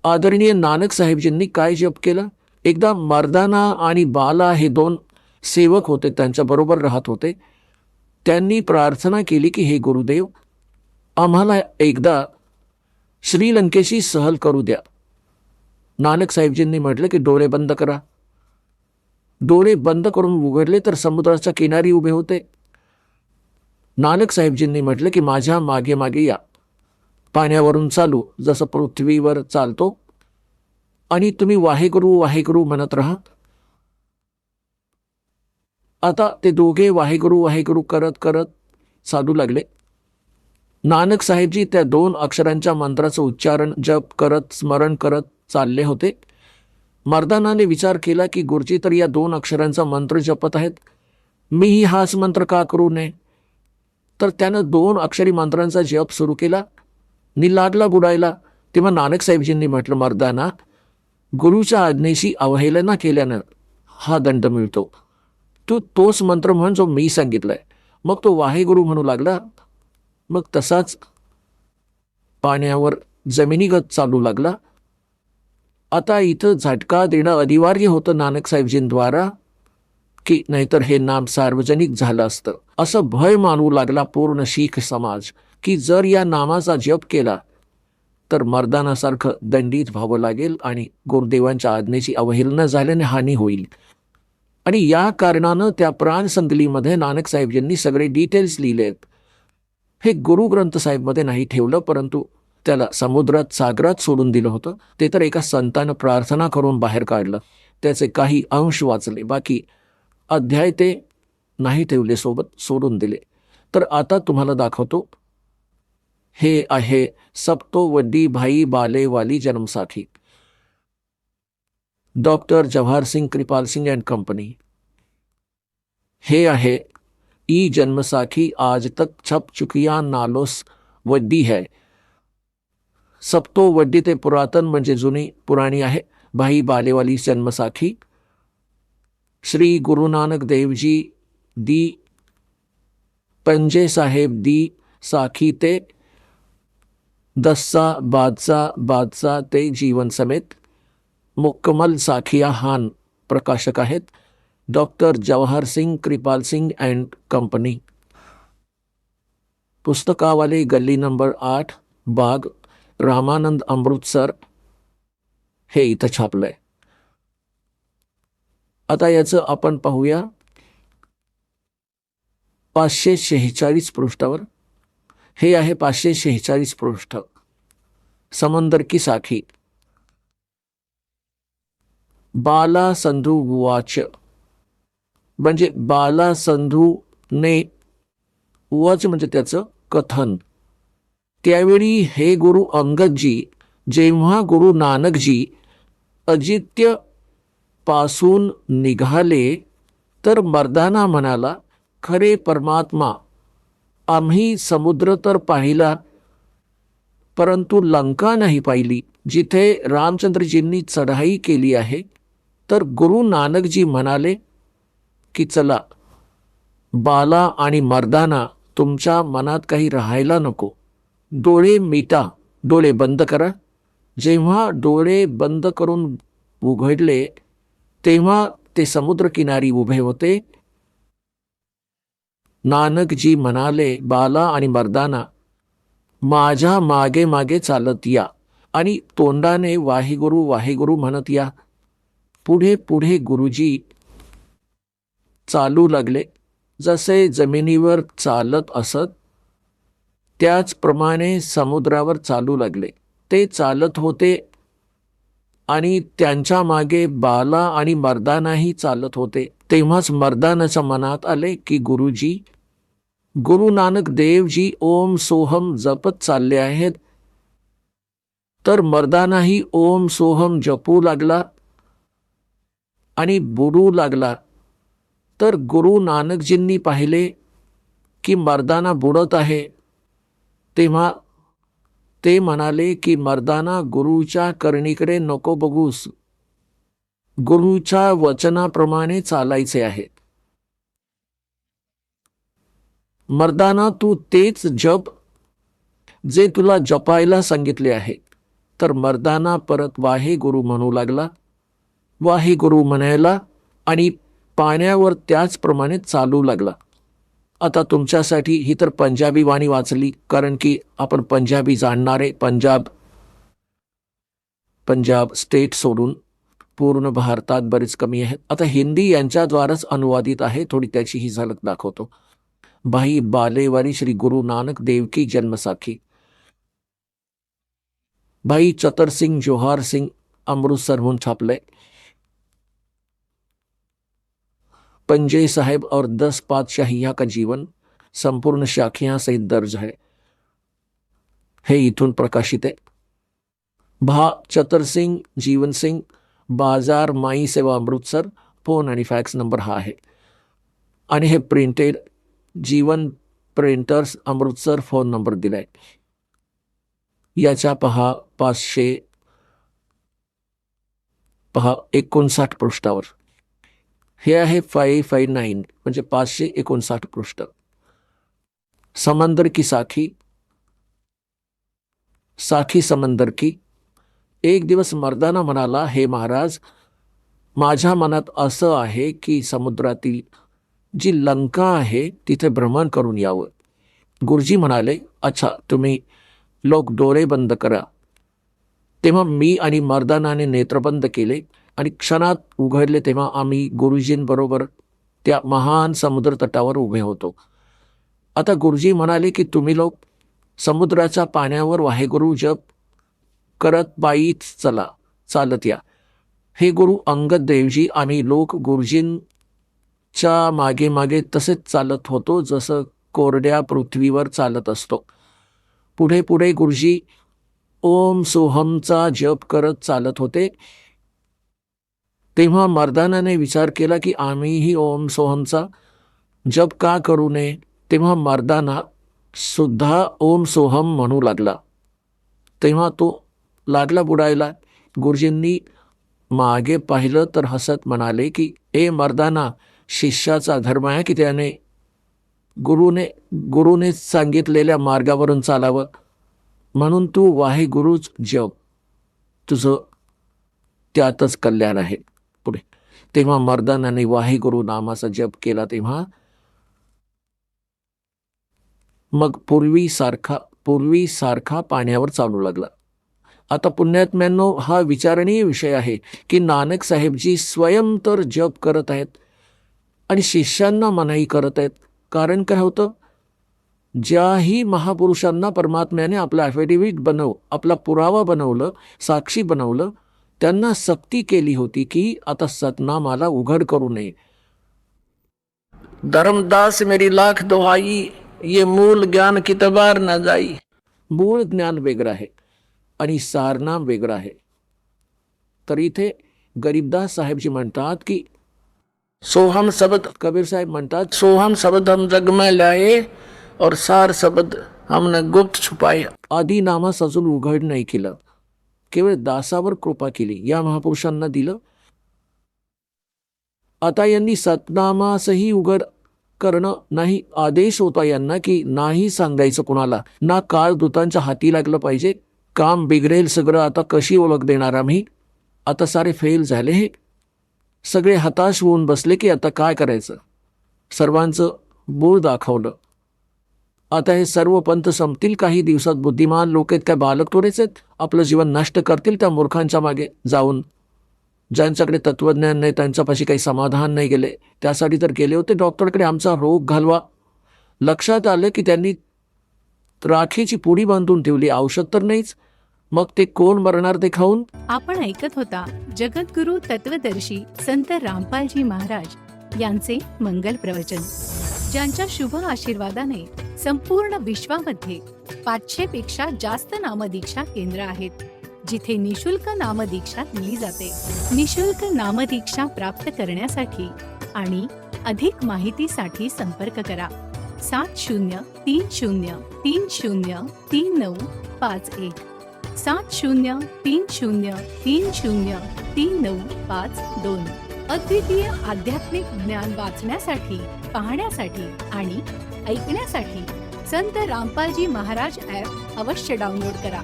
आदरणीय नानक साहेबजींनी काय जप केलं? एकदा मर्दाना आणि बाला हे दोन सेवक होते, त्यांच्याबरोबर राहत होते. त्यांनी प्रार्थना केली की हे गुरुदेव, आम्हाला एकदा श्रीलंकेशी सहल करू द्या. नानक साहेबजींनी म्हटलं की डोळे बंद करा. डोळे बंद करून उघडले तर समुद्राच्या किनारी उभे होते. नानक साहेबजींनी म्हटलं की माझ्या मागे मागे या. पाण्यावरून चालू, जसं पृथ्वीवर चालतो, आणि तुम्ही वाहेगुरु वाहेगुरु म्हणत राहा. आता ते दोघे वाहेगुरु वाहेगुरु करत करत चालू लागले. नानक साहेबजी त्या 2 अक्षरांच्या मंत्राचं उच्चारण, जप करत, स्मरण करत चालले होते. मर्दानाने विचार केला की गुरुजी तर या 2 अक्षरांचा मंत्र जपत आहेत, मीही हाच मंत्र का करू नये? तर त्यानं 2 अक्षरी मंत्रांचा जप सुरू केला. नि लागला बुडायला. तेव्हा नानक साहेबजींनी म्हटलं, मर्दाना, गुरुच्या आज्ञेशी अवहेलना केल्यानं हा दंड मिळतो. तू तोच मंत्र म्हण जो मी सांगितलाय. मग तो वाहेगुरु म्हणू लागला. मग तसाच पाण्यावर जमिनीगत चालू लागला. आता इथं झटका देणं अनिवार्य होतं नानक साहेबजींद्वारा, की नाहीतर हे नाम सार्वजनिक झालं असतं. असं भय मानू लागला पूर्ण शीख समाज की जर या नामाचा जप केला तर मर्दानासारखं दंडित व्हावं लागेल आणि गुरुदेवांच्या आज्ञेची अवहेलना झाल्याने हानी होईल. आणि या कारणानं त्या प्राणसंदलीमध्ये नानक साहेबजींनी सगळे डिटेल्स लिहिलेत. हे गुरु ग्रंथ साहेबमध्ये नाही ठेवलं, परंतु त्याला समुद्रात, सागरात सोडून दिलं होतं. ते तर एका संतानं प्रार्थना करून बाहेर काढलं. त्याचे काही अंश वाचले, बाकी अध्याय ते नाही ठेवले सोबत, सोडून दिले. तर आता तुम्हाला दाखवतो. हे आहे सबतो वड्डी भाई बाले वाली जन्मसाखी, doctor Jawahar Singh Kirpal Singh and company. हे आहे ई जन्मसाखी आज तक छप चुकिया नालोस वड्डी है. सबतो वड्डी ते पुरातन म्हणजे जुनी, पुराणी आहे. भाई बालेवाली जन्मसाखी श्री गुरु नानक देवजी दी पंजे साहेब दी साखी ते दस्सा बादशाह ते जीवन समेत मुकम्मल साखिया हान प्रकाशक आहेत. Doctor Jawahar Singh Kirpal Singh and company. पुस्तकावाले, गल्ली नंबर 8, बाग रामानंद, अमृतसर. हे इथं छापलंय. आता याचं आपण पाहूया 546 पृष्ठावर. हे आहे 546 पृष्ठ. समंदर की साखी. बाला संधू उवाच, म्हणजे बाला संधूने, उवाच म्हणजे त्याचं कथन. त्यावेळी हे गुरु अंगदजी, जेव्हा गुरु नानकजी अजित्य पासून निघाले तर मर्दाना म्हणाला, खरे परमात्मा, आम्ही समुद्र तर पाहिला परंतु लंका नाही पाहिली, जिथे रामचंद्रजींनी चढाई केली आहे. तर गुरु नानकजी म्हणाले की चला बाला आणि मर्दाना, तुमच्या मनात काही राहायला नको, डोळे मिटा, डोळे बंद करा. जेव्हा डोळे बंद करून उघडले तेव्हा ते समुद्रकिनारी उभे होते. नानकजी म्हणाले, बाला आणि मर्दाना, माझ्या मागे मागे चालत या आणि तोंडाने वाहेगुरु वाहेगुरु म्हणत या. पुढे पुढे गुरुजी चालू लागले. जसे जमिनीवर चालत असत त्याचप्रमाणे समुद्रावर चालू लागले. ते चालत होते आणि त्यांच्या मागे बाला आणि मर्दानाही चालत होते. तेव्हाच मर्दानाच्या मनात आले की गुरुजी, गुरु नानक देवजी ओम सोहम जपत चालले आहेत. तर मर्दानाही ओम सोहम जपू लागला आणि बुडू लागला. तर गुरु नानकजींनी पाहिले की मर्दाना बुडत आहे. तेव्हा ते म्हणाले की मर्दाना, गुरुच्या करणीकडे नको बघूस, गुरुच्या वचनाप्रमाणे चालायचे आहे. मर्दाना, तू तेच जप जे तुला जपायला सांगितले आहे. तर मर्दाना परत वाहेगुरु म्हणू लागला. वाहेगुरु म्हणायला आणि पाण्यावर त्याचप्रमाणे चालू लागला. आता तुमच्यासाठी ही तर पंजाबी वाणी वाचली, कारण की आपण पंजाबी जाणणारे, पंजाब स्टेट सोडून पूर्ण भारतात बरेच कमी आहेत. आता हिंदी यांच्याद्वाराच अनुवादित आहे, थोडी त्याची ही झलक दाखवतो. भाई बालेवारी श्री गुरु नानक देव की जन्मसाखी. भाई चतर सिंह जोहार सिंह अमृतसरहून छापलंय. पंजे साहेब और 10 पातशाहिया का जीवन संपूर्ण शाखियां सहित दर्ज है. हे इथून प्रकाशित आहे. भा चतर सिंह जीवन सिंह, बाजार माई सेवा अमृतसर. फोन आणि फॅक्स नंबर हा आहे. आणि हे प्रिंटेड जीवन प्रिंटर्स अमृतसर, फोन नंबर दिलाय. याच्या पहा 559 पृष्ठावर. हे आहे 559 म्हणजे 559 पृष्ठ. समंदर की साखी. साखी समंदर की. एक दिवस मर्दाना म्हणाला, हे महाराज, माझ्या मनात असं आहे की समुद्रातील जी लंका आहे तिथे भ्रमण करून यावं. गुरुजी म्हणाले, अच्छा, तुम्ही लोक डोळे बंद करा. तेव्हा मी आणि मर्दानाने नेत्रबंद केले आणि क्षणात उघडले. तेव्हा आम्ही गुरुजींबरोबर त्या महान समुद्र तटावर उभे होतो. आता गुरुजी म्हणाले की तुम्ही लोक समुद्राच्या पाण्यावर वाहेगुरु जप करत पायीच चालत या. हे गुरु अंगद देवजी, आम्ही लोक गुरुजींच्या मागे मागे तसेच चालत होतो, जसं कोरड्या पृथ्वीवर चालत असतो. पुढे पुढे गुरुजी ओम सोहमचा जप करत चालत होते. तेव्हा मर्दानाने विचार केला की आम्हीही ओम सोहमचा जप का करू नये. तेव्हा मर्दाना सुद्धा ओम सोहम म्हणू लागला. तेव्हा तो लागला बुडायला. गुरुजींनी मागे पाहिलं तर हसत म्हणाले की ए मर्दाना, शिष्याचा धर्म आहे की त्याने गुरुने सांगितलेल्या मार्गावरून चालावं, म्हणून तू वाहेगुरुच जप, तुझं त्यातच कल्याण आहे. पुढे तेव्हा मर्दानाने वाहेगुरु नामाचा जप केला. तेव्हा मग पूर्वीसारखा पाण्यावर चालू लागला. आता पुण्यात्म्यांनो, हा विचारणीय विषय आहे की नानक साहेबजी स्वयं तर जप करत आहेत आणि शिष्यांना मनाई करत आहेत. कारण काय होतं, ज्याही महापुरुषांना परमात्म्याने आपला ॲफिडेव्हिट आपला पुरावा बनवलं, साक्षी बनवलं, त्यांना सक्ती केली होती की आता सतनामाला उघड करू नये. धर्मदास मेरी लाख दोहाई, ये मूल ज्ञान की तबार न जाई. मूळ ज्ञान वेगळं आहे आणि सारनाम वेगळं आहे. तर इथे गरीबदास साहेबजी म्हणतात की सोहम शब्द, कबीर साहेब म्हणतात, सोहम शब्द हम जग में लाए और सार शब्द हमने गुप्त छुपाए. आधी नामास अजून उघड नाही केलं, केवळ दासावर कृपा केली, या महापुरुषांना दिलं. आता यांनी सतनामासही उघड करणं नाही आदेश होता यांना की नाही सांगायचं कुणाला, ना काळदूतांच्या हाती लागलं पाहिजे. काम बिघडेल सगळं, आता कशी ओळख देणार आम्ही. आता सारे फेल झाले. हे सगळे हताश होऊन बसले की आता काय करायचं. सर्वांचं बूळ दाखवलं. आता हे सर्व पंथ संपतील काही दिवसात. बुद्धिमान लोक आहेत काय बालक थोडेच आहेत, आपलं जीवन नष्ट करतील त्या मूर्खांच्या मागे जाऊन. ज्यांच्याकडे तत्वज्ञान नाही, त्यांच्यापाशी काही समाधान नाही गेले, त्यासाठी तर गेले होते डॉक्टरकडे आमचा रोग घालवा. लक्षात आलं की त्यांनी राखीची पुडी बांधून ठेवली, औषध तर नाहीच. मग ते कोण मरणार ते खाऊन. आपण ऐकत होता जगद्गुरु तत्वदर्शी संत रामपालजी महाराज यांचे मंगल प्रवचन, ज्यांच्या शुभ आशीर्वादाने संपूर्ण विश्वामध्ये 500 पेक्षा जास्त नामदीक्षा केंद्र आहेत, जिथे निशुल्क नामदीक्षा दिली जाते. निशुल्क नामदीक्षा प्राप्त करण्यासाठी आणि अधिक माहितीसाठी संपर्क करा 7030303951 7030303952. अद्वितीय आध्यात्मिक ज्ञान वाचण्यासाठी, पाहण्यासाठी आणि ऐकण्यासाठी संत रामपालजी महाराज ॲप अवश्य डाउनलोड करा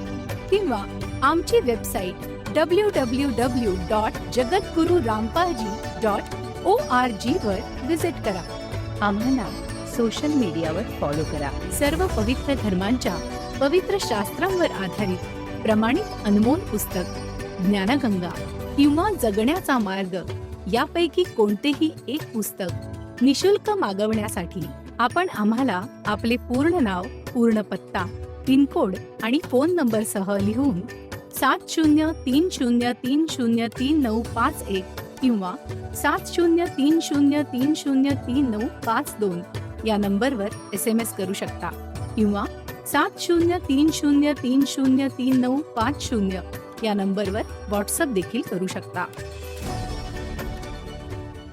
किंवा आमची वेबसाईट www.jagatgururampalji.org वर विजिट करा. आम्हाला सोशल मीडियावर फॉलो करा. सर्व पवित्र धर्मांच्या पवित्र शास्त्रांवर आधारित प्रमाणित अनमोल पुस्तक ज्ञानगंगा किंवा जगण्याचा मार्ग यापैकी कोणतेही एक पुस्तक निशुल्क मागवण्यासाठी आपण आम्हाला आपले पूर्ण नाव, पूर्ण पत्ता, पिनकोड आणि फोन नंबरसह लिहून 7030303951 किंवा 7030303952 या नंबरवर SMS करू शकता किंवा 7030303950 या नंबरवर व्हॉट्सअप देखील करू शकता.